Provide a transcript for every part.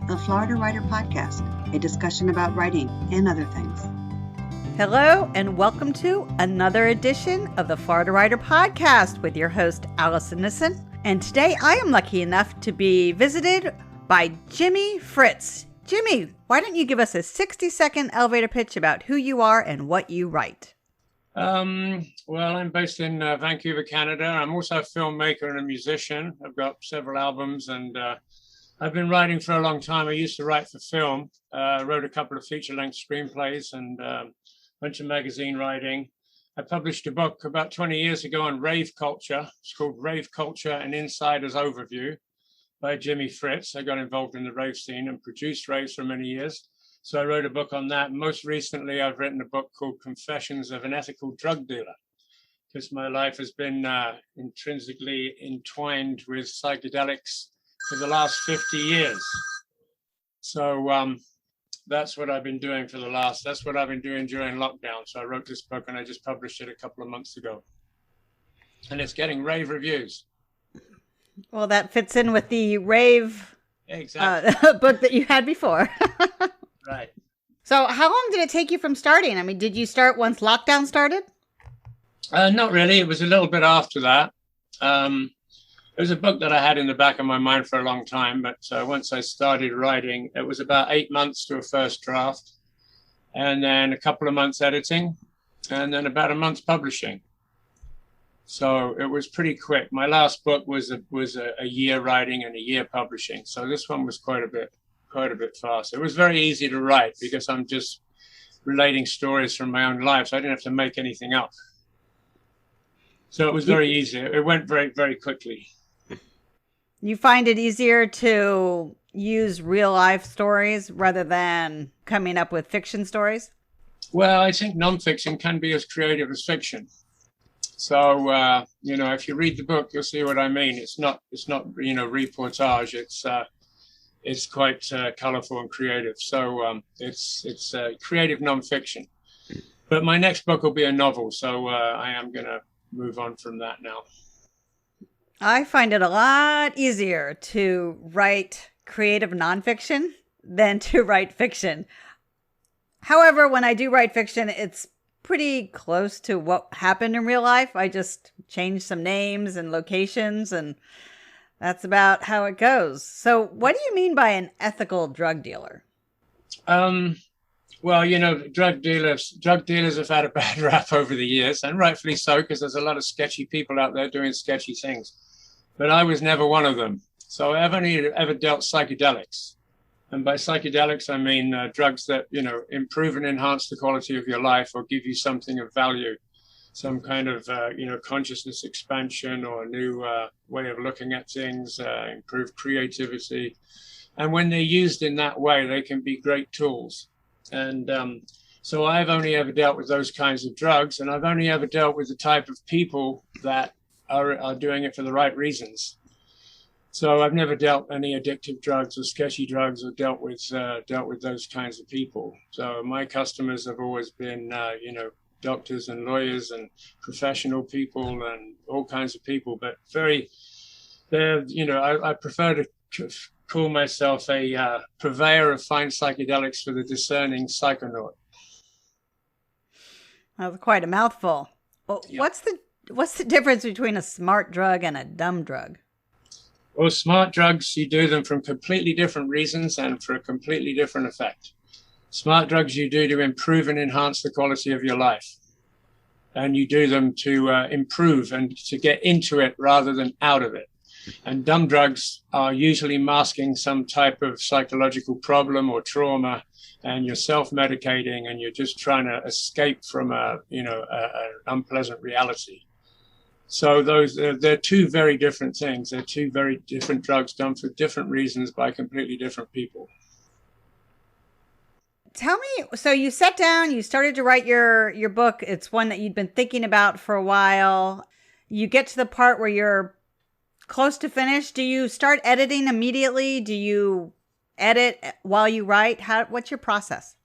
a Florida Writer podcast, a discussion about writing and other things. Hello, and welcome to another edition of the Florida Writer podcast with your host, Allison Nissen. And today I am lucky enough to be visited by Jimi Fritz. Jimi, why don't you give us a 60-second elevator pitch about who you are and what you write? Well, I'm based in Vancouver, Canada. I'm also a filmmaker and a musician. I've got several albums, and I've been writing for a long time. I used to write for film. Wrote a couple of feature-length screenplays and a bunch of magazine writing. I published a book about 20 years ago on rave culture. It's called Rave Culture: An Insider's Overview by Jimi Fritz. I got involved in the rave scene and produced raves for many years. So I wrote a book on that. Most recently, I've written a book called Confessions of an Ethical Drug Dealer, because my life has been intrinsically entwined with psychedelics for the last 50 years. So that's what I've been doing during lockdown. So I wrote this book and I just published it a couple of months ago. And it's getting rave reviews. Well, that fits in with the rave book that you had before. Right. So how long did it take you from starting? I mean, did you start once lockdown started? Not really. It was a little bit after that. It was a book that I had in the back of my mind for a long time. But once I started writing, it was about 8 months to a first draft, and then a couple of months editing, and then about a month publishing. So it was pretty quick. My last book was a year writing and a year publishing. So this one was quite a bit fast. It was very easy to write because I'm just relating stories from my own life, so I didn't have to make anything up. So it was very easy. It went very, very quickly. You find it easier to use real life stories rather than coming up with fiction stories? Well, I think nonfiction can be as creative as fiction. So, if you read the book, you'll see what I mean. It's not reportage. It's quite colorful and creative. So it's creative nonfiction. But my next book will be a novel. So I am going to move on from that now. I find it a lot easier to write creative nonfiction than to write fiction. However, when I do write fiction, it's pretty close to what happened in real life. I just change some names and locations, and that's about how it goes. So what do you mean by an ethical drug dealer? Well, drug dealers have had a bad rap over the years, and rightfully so, because there's a lot of sketchy people out there doing sketchy things. But I was never one of them. So I've only ever dealt psychedelics. And by psychedelics, I mean drugs that, improve and enhance the quality of your life or give you something of value, some kind of, consciousness expansion or a new way of looking at things, improve creativity. And when they're used in that way, they can be great tools. And so I've only ever dealt with those kinds of drugs, and I've only ever dealt with the type of people that are doing it for the right reasons. So I've never dealt any addictive drugs or sketchy drugs or dealt with those kinds of people. So my customers have always been, doctors and lawyers and professional people and all kinds of people, but I prefer to call myself a purveyor of fine psychedelics for the discerning psychonaut. That was quite a mouthful. Well, yeah. What's the difference between a smart drug and a dumb drug? Well, smart drugs, you do them from completely different reasons and for a completely different effect. Smart drugs you do to improve and enhance the quality of your life. And you do them to improve and to get into it rather than out of it. And dumb drugs are usually masking some type of psychological problem or trauma, and you're self-medicating and you're just trying to escape from an unpleasant reality. So they're two very different things. They're two very different drugs done for different reasons by completely different people. Tell me, so you sat down, you started to write your book. It's one that you'd been thinking about for a while. You get to the part where you're close to finish. Do you start editing immediately? Do you edit while you write? What's your process?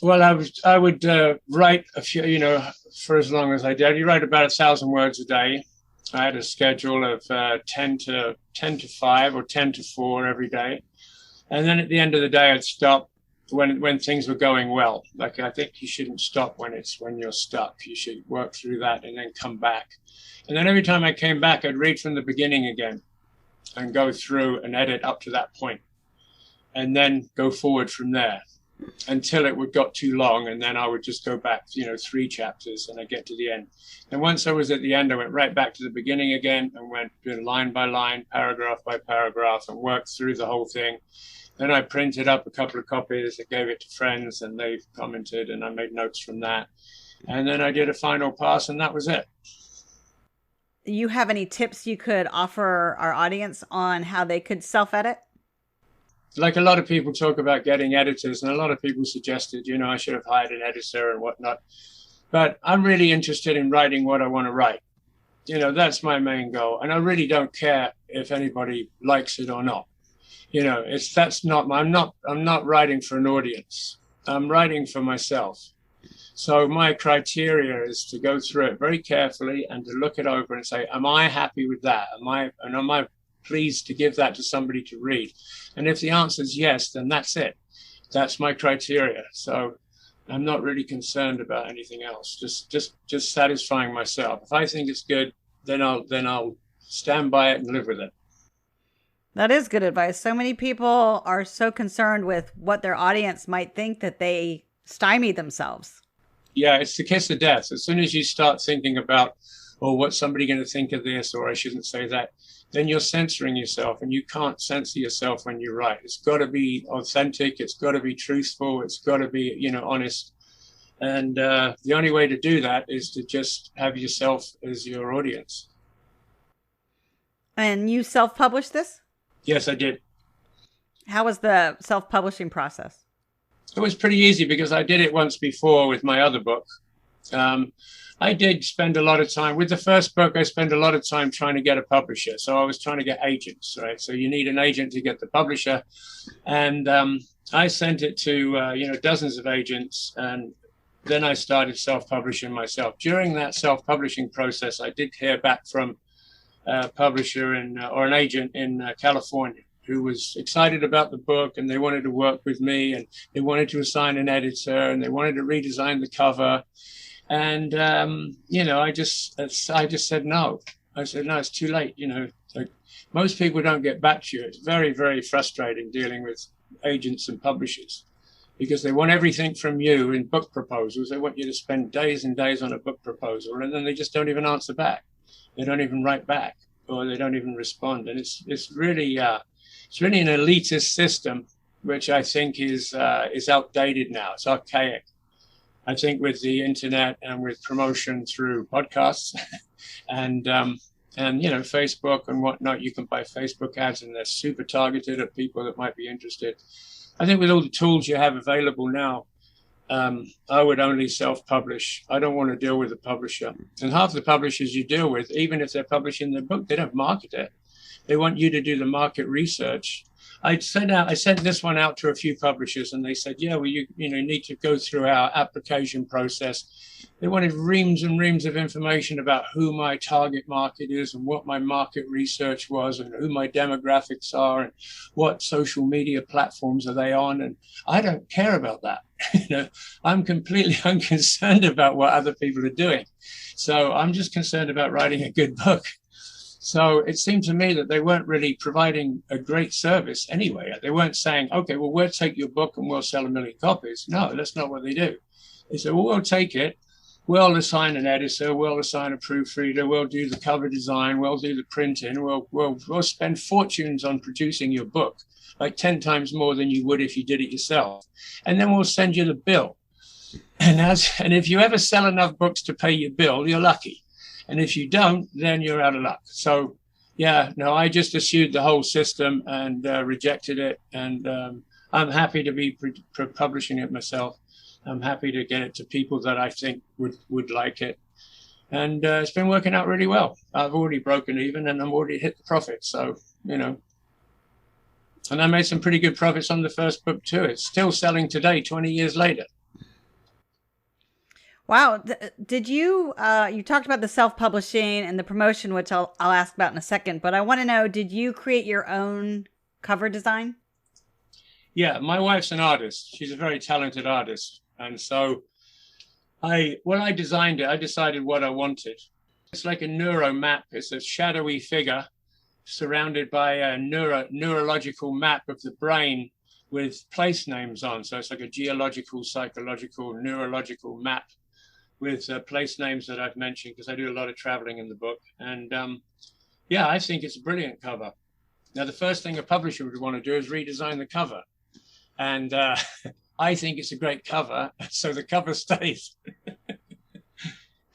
Well, I would write a few, for as long as I did. You write about 1,000 words a day. I had a schedule of 10 to 5 or 10 to 4 every day. And then at the end of the day, I'd stop when things were going well. Like, I think you shouldn't stop when you're stuck. You should work through that and then come back. And then every time I came back, I'd read from the beginning again and go through and edit up to that point, and then go forward from there until it would got too long. And then I would just go back, 3 chapters, and I get to the end. And once I was at the end, I went right back to the beginning again and went line by line, paragraph by paragraph, and worked through the whole thing. Then I printed up a couple of copies. I gave it to friends, and they commented, and I made notes from that. And then I did a final pass, and that was it. You have any tips you could offer our audience on how they could self-edit? Like, a lot of people talk about getting editors, and a lot of people suggested, I should have hired an editor and whatnot. But I'm really interested in writing what I want to write. That's my main goal. And I really don't care if anybody likes it or not. I'm not writing for an audience. I'm writing for myself. So my criteria is to go through it very carefully and to look it over and say, am I happy with that? Am I pleased to give that to somebody to read? And if the answer is yes, then that's it. That's my criteria. So I'm not really concerned about anything else. Just satisfying myself. If I think it's good, then I'll stand by it and live with it. That is good advice. So many people are so concerned with what their audience might think that they stymie themselves. Yeah, it's the kiss of death. As soon as you start thinking about, what's somebody going to think of this, or I shouldn't say that, then you're censoring yourself, and you can't censor yourself when you write. It's got to be authentic. It's got to be truthful. It's got to be, honest. And the only way to do that is to just have yourself as your audience. And you self-published this? Yes, I did. How was the self-publishing process? It was pretty easy because I did it once before with my other book. I did spend a lot of time with the first book. I spent a lot of time trying to get a publisher. So I was trying to get agents, right? So you need an agent to get the publisher. And I sent it to, dozens of agents. And then I started self-publishing myself. During that self-publishing process, I did hear back from a publisher or an agent in California, who was excited about the book, and they wanted to work with me, and they wanted to assign an editor, and they wanted to redesign the cover. And, I just said no. I said, no, it's too late. Like, most people don't get back to you. It's very, very frustrating dealing with agents and publishers, because they want everything from you in book proposals. They want you to spend days and days on a book proposal, and then they just don't even answer back. They don't even write back, or they don't even respond. And it's really an elitist system, which I think is outdated now. It's archaic. I think with the internet and with promotion through podcasts and Facebook and whatnot, you can buy Facebook ads, and they're super targeted at people that might be interested. I think with all the tools you have available now, I would only self-publish. I don't want to deal with a publisher. And half the publishers you deal with, even if they're publishing their book, they don't market it. They want you to do the market research. I sent this one out to a few publishers, and they said, yeah, well, you need to go through our application process. They wanted reams and reams of information about who my target market is and what my market research was and who my demographics are and what social media platforms are they on. And I don't care about that. I'm completely unconcerned about what other people are doing. So I'm just concerned about writing a good book. So it seemed to me that they weren't really providing a great service anyway. They weren't saying, okay, well, we'll take your book and we'll sell 1 million copies. No, that's not what they do. They said, well, we'll take it. We'll assign an editor. We'll assign a proofreader. We'll do the cover design. We'll do the printing. We'll spend fortunes on producing your book, like 10 times more than you would if you did it yourself. And then we'll send you the bill. And if you ever sell enough books to pay your bill, you're lucky. And if you don't, then you're out of luck. So, yeah, no, I just eschewed the whole system and rejected it. And I'm happy to be publishing it myself. I'm happy to get it to people that I think would like it. And it's been working out really well. I've already broken even, and I'm already hit the profit. So, And I made some pretty good profits on the first book, too. It's still selling today, 20 years later. Wow. Did you talked about the self-publishing and the promotion, which I'll ask about in a second, but I want to know, did you create your own cover design? Yeah, my wife's an artist. She's a very talented artist. And so when I designed it, I decided what I wanted. It's like a neuro map. It's a shadowy figure surrounded by a neurological map of the brain with place names on. So it's like a geological, psychological, neurological map with place names that I've mentioned, because I do a lot of traveling in the book. And yeah, I think it's a brilliant cover. Now, the first thing a publisher would want to do is redesign the cover. And I think it's a great cover, so the cover stays.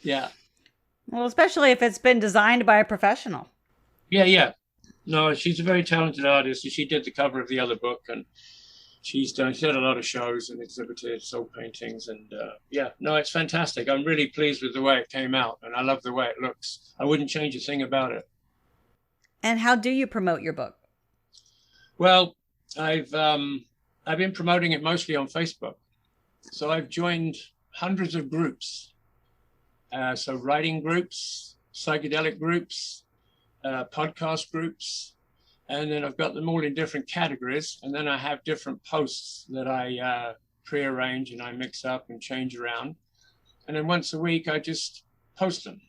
Yeah. Well, especially if it's been designed by a professional. Yeah. No, she's a very talented artist. She did the cover of the other book, and she's done a lot of shows and exhibited, sold paintings, and yeah, no, it's fantastic. I'm really pleased with the way it came out, and I love the way it looks. I wouldn't change a thing about it. And how do you promote your book? Well, I've been promoting it mostly on Facebook. So I've joined hundreds of groups. So writing groups, psychedelic groups, podcast groups, and then I've got them all in different categories. And then I have different posts that I prearrange and I mix up and change around. And then once a week, I just post them.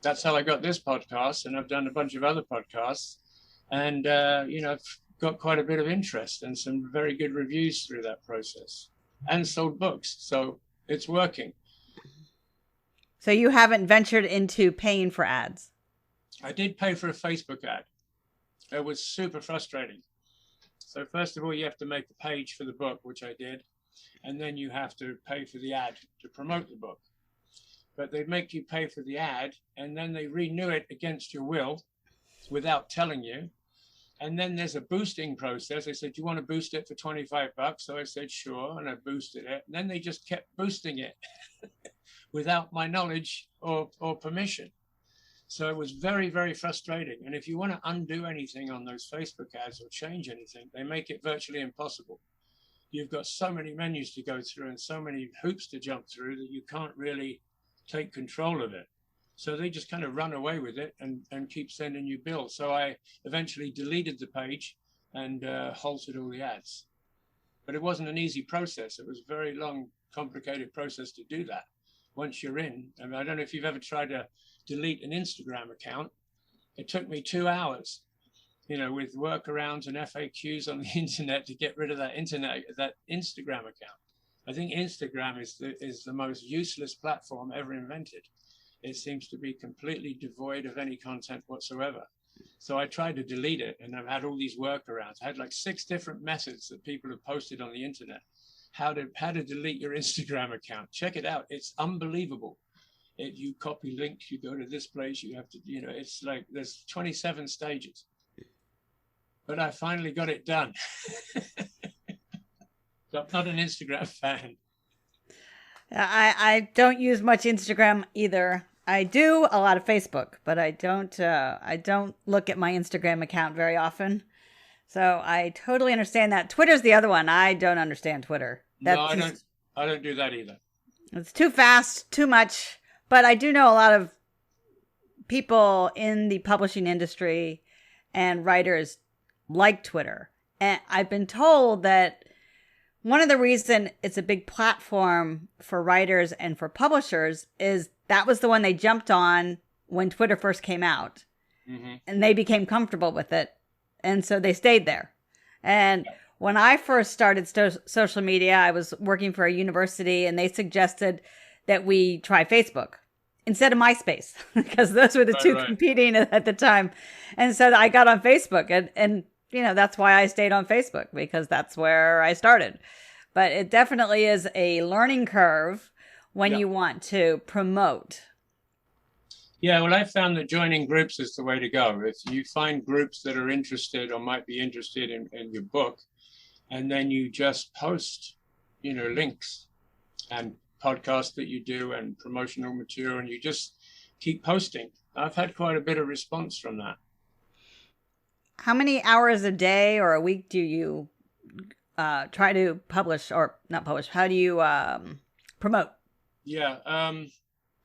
That's how I got this podcast. And I've done a bunch of other podcasts. And, I've got quite a bit of interest and some very good reviews through that process, and sold books. So it's working. So you haven't ventured into paying for ads? I did pay for a Facebook ad. It was super frustrating. So first of all, you have to make a page for the book, which I did. And then you have to pay for the ad to promote the book. But they make you pay for the ad, and then they renew it against your will without telling you. And then there's a boosting process. They said, do you want to boost it for $25? So I said, sure. And I boosted it. And then they just kept boosting it without my knowledge or permission. So it was very, very frustrating. And if you want to undo anything on those Facebook ads or change anything, they make it virtually impossible. You've got so many menus to go through and so many hoops to jump through that you can't really take control of it. So they just kind of run away with it and keep sending you bills. So I eventually deleted the page and halted all the ads. But it wasn't an easy process. It was a very long, complicated process to do that. Once you're in, I mean, I don't know if you've ever tried to delete an Instagram account. It took me 2 hours, with workarounds and FAQs on the internet to get rid of that Instagram account. I think Instagram is the most useless platform ever invented. It seems to be completely devoid of any content whatsoever. So I tried to delete it, and I've had all these workarounds. I had like 6 different methods that people have posted on the internet. How to delete your Instagram account. Check it out. It's unbelievable. You copy links, you go to this place, you have to, it's like there's 27 stages. But I finally got it done. So I'm not an Instagram fan. I don't use much Instagram either. I do a lot of Facebook, but I don't look at my Instagram account very often. So I totally understand that. Twitter's the other one. I don't understand Twitter. I don't do that either. It's too fast, too much. But I do know a lot of people in the publishing industry and writers like Twitter. And I've been told that one of the reasons it's a big platform for writers and for publishers is that was the one they jumped on when Twitter first came out. Mm-hmm. And they became comfortable with it. And so they stayed there. And when I first started social media, I was working for a university, and they suggested that we try Facebook instead of MySpace, because those were the two competing at the time. And so I got on Facebook, and that's why I stayed on Facebook, because that's where I started. But it definitely is a learning curve when you want to promote. Yeah, well, I found that joining groups is the way to go. If you find groups that are interested or might be interested in your book, and then you just post, links and podcasts that you do and promotional material, and you just keep posting. I've had quite a bit of response from that. How many hours a day or a week do you try to publish, or not publish? How do you promote? Yeah,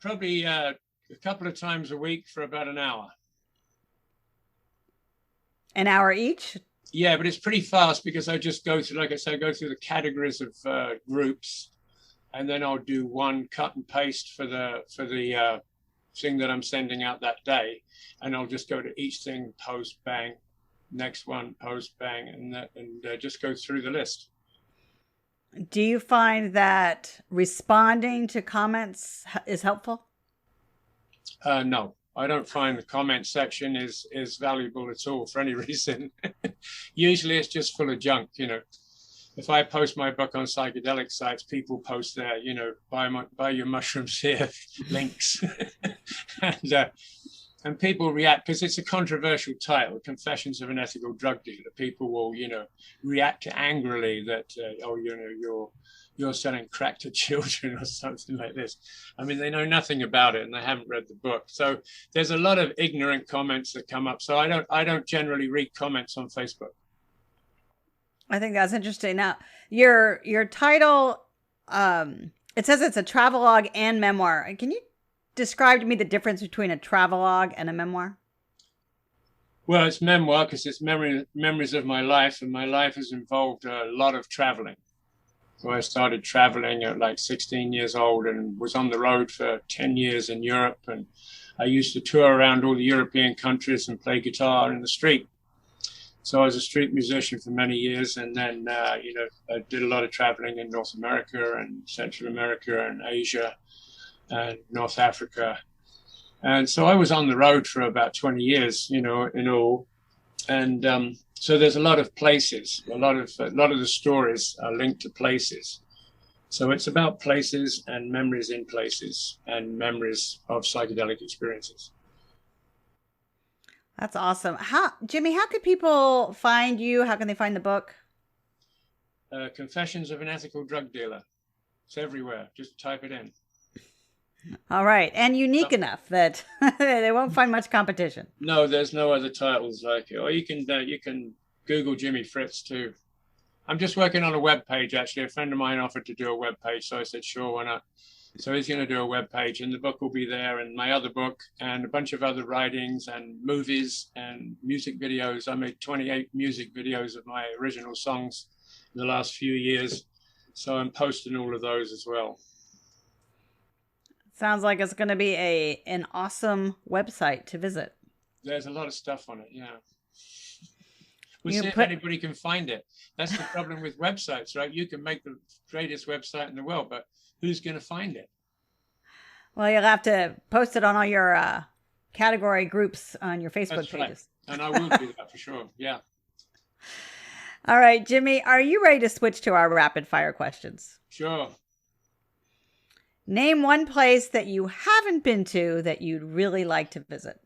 probably a couple of times a week for about an hour. An hour each? Yeah, but it's pretty fast because I just go through, like I said, I go through the categories of groups, and then I'll do one cut and paste for the thing that I'm sending out that day, and I'll just go to each thing, post, bang, next one, post, bang, and just go through the list. Do you find that responding to comments is helpful? No, I don't find the comment section is valuable at all for any reason. Usually it's just full of junk, you know. If I post my book on psychedelic sites, people post there, you know, buy your mushrooms here, links. And people react because it's a controversial title, Confessions of an Ethical Drug Dealer. People will, you know, react angrily that, oh, you know, you're selling crack to children or something like this. I mean, they know nothing about it and they haven't read the book. So there's a lot of ignorant comments that come up. So I don't generally read comments on Facebook. I think that's interesting. Now, your title, it says it's a travelogue and memoir. Can you describe to me the difference between a travelogue and a memoir? Well, it's memoir because it's memories of my life, and my life has involved a lot of traveling. So I started traveling at like 16 years old and was on the road for 10 years in Europe. And I used to tour around all the European countries and play guitar in the street. So I was a street musician for many years. And then, you know, I did a lot of traveling in North America and Central America and Asia and North Africa. And so I was on the road for about 20 years, you know, in all. And so there's a lot of places, a lot of the stories are linked to places. So it's about places and memories in places and memories of psychedelic experiences. That's awesome. Jimmy, how could people find you? How can they find the book? Confessions of an Ethical Drug Dealer. It's everywhere. Just type it in. All right. And unique enough that they won't find much competition. No, there's no other titles like it. Or you can Google Jimi Fritz too. I'm just working on a web page, actually. A friend of mine offered to do a web page, so I said, sure, why not? So he's going to do a web page, and the book will be there, and my other book, and a bunch of other writings and movies and music videos. I made 28 music videos of my original songs in the last few years. So I'm posting all of those as well. Sounds like it's going to be an awesome website to visit. There's a lot of stuff on it, yeah. We'll see if anybody can find it. That's the problem with websites, right? You can make the greatest website in the world, but who's going to find it? Well, you'll have to post it on all your category groups on your Facebook pages. Right. And I will do that for sure, yeah. All right, Jimmy, are you ready to switch to our rapid fire questions? Sure. Name one place that you haven't been to that you'd really like to visit.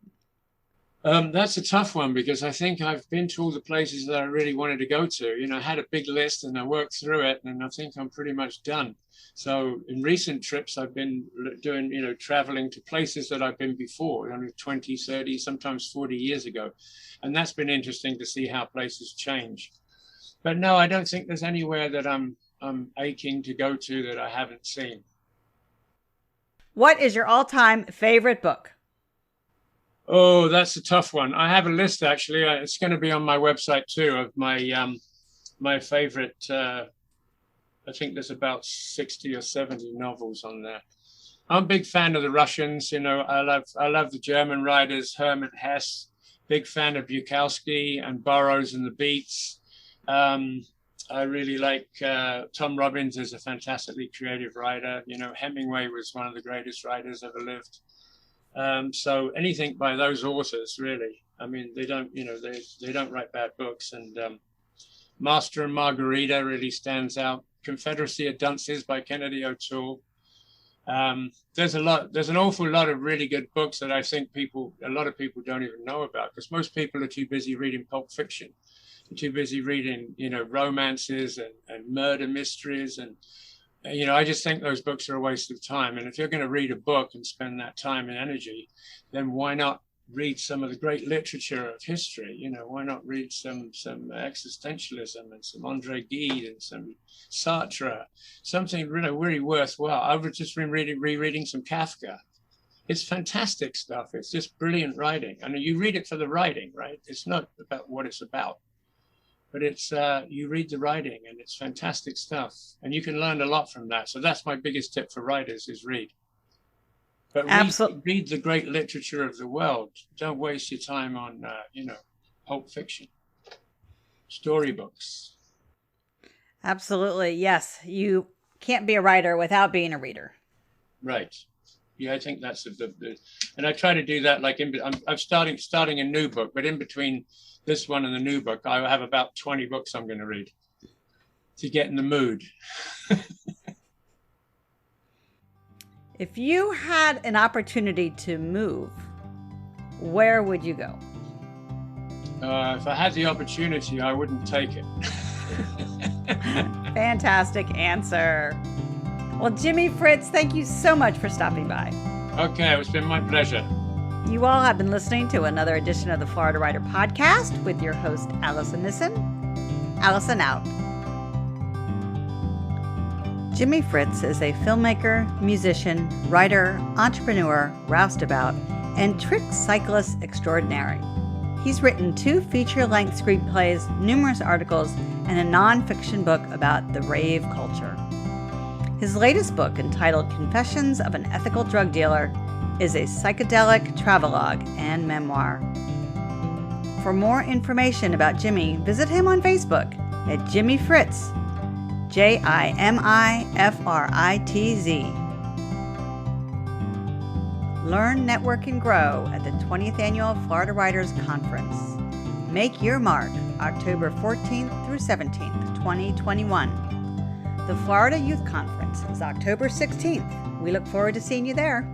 That's a tough one because I think I've been to all the places that I really wanted to go to. You know, I had a big list and I worked through it, and I think I'm pretty much done. So in recent trips, I've been doing, you know, traveling to places that I've been before, 20, 30, sometimes 40 years ago. And that's been interesting to see how places change. But no, I don't think there's anywhere that I'm aching to go to that I haven't seen. What is your all-time favorite book? Oh, that's a tough one. I have a list, actually. It's going to be on my website, too, of my favorite. I think there's about 60 or 70 novels on there. I'm a big fan of the Russians. You know, I love the German writers, Hermann Hesse. Big fan of Bukowski and Burroughs and the Beats. I really like Tom Robbins is a fantastically creative writer. You know, Hemingway was one of the greatest writers ever lived. So anything by those authors, really. I mean, they don't, you know, they don't write bad books. And Master and Margarita really stands out. Confederacy of Dunces by Kennedy O'Toole. There's an awful lot of really good books that I think a lot of people don't even know about, because most people are too busy reading pulp fiction. They're too busy reading, you know, romances and murder mysteries. And, you know, I just think those books are a waste of time. And if you're going to read a book and spend that time and energy, then why not read some of the great literature of history? You know, why not read some existentialism and some Andre Gide and some Sartre, something really worthwhile. I've just been rereading some Kafka. It's fantastic stuff. It's just brilliant writing. I mean, you read it for the writing, right? It's not about what it's about. but it's you read the writing and it's fantastic stuff, and you can learn a lot from that. So that's my biggest tip for writers is read. But read the great literature of the world. Don't waste your time on pulp fiction, storybooks. Absolutely, yes. You can't be a writer without being a reader. Right. Yeah, I think that's and I try to do that. Like I'm starting a new book, but in between this one and the new book, I have about 20 books I'm going to read to get in the mood. If you had an opportunity to move, where would you go? If I had the opportunity, I wouldn't take it. Fantastic answer. Well, Jimi Fritz, thank you so much for stopping by. Okay, it's been my pleasure. You all have been listening to another edition of the Florida Writer Podcast with your host, Allison Nissen. Allison out. Jimi Fritz is a filmmaker, musician, writer, entrepreneur, roustabout, and trick cyclist extraordinaire. He's written 2 feature-length screenplays, numerous articles, and a nonfiction book about the rave culture. His latest book, entitled Confessions of an Ethical Drug Dealer, is a psychedelic travelogue and memoir. For more information about Jimi, visit him on Facebook at Jimi Fritz, JIMIFRITZ. Learn, network, and grow at the 20th Annual Florida Writers Conference. Make your mark October 14th through 17th, 2021. The Florida Youth Conference is October 16th. We look forward to seeing you there.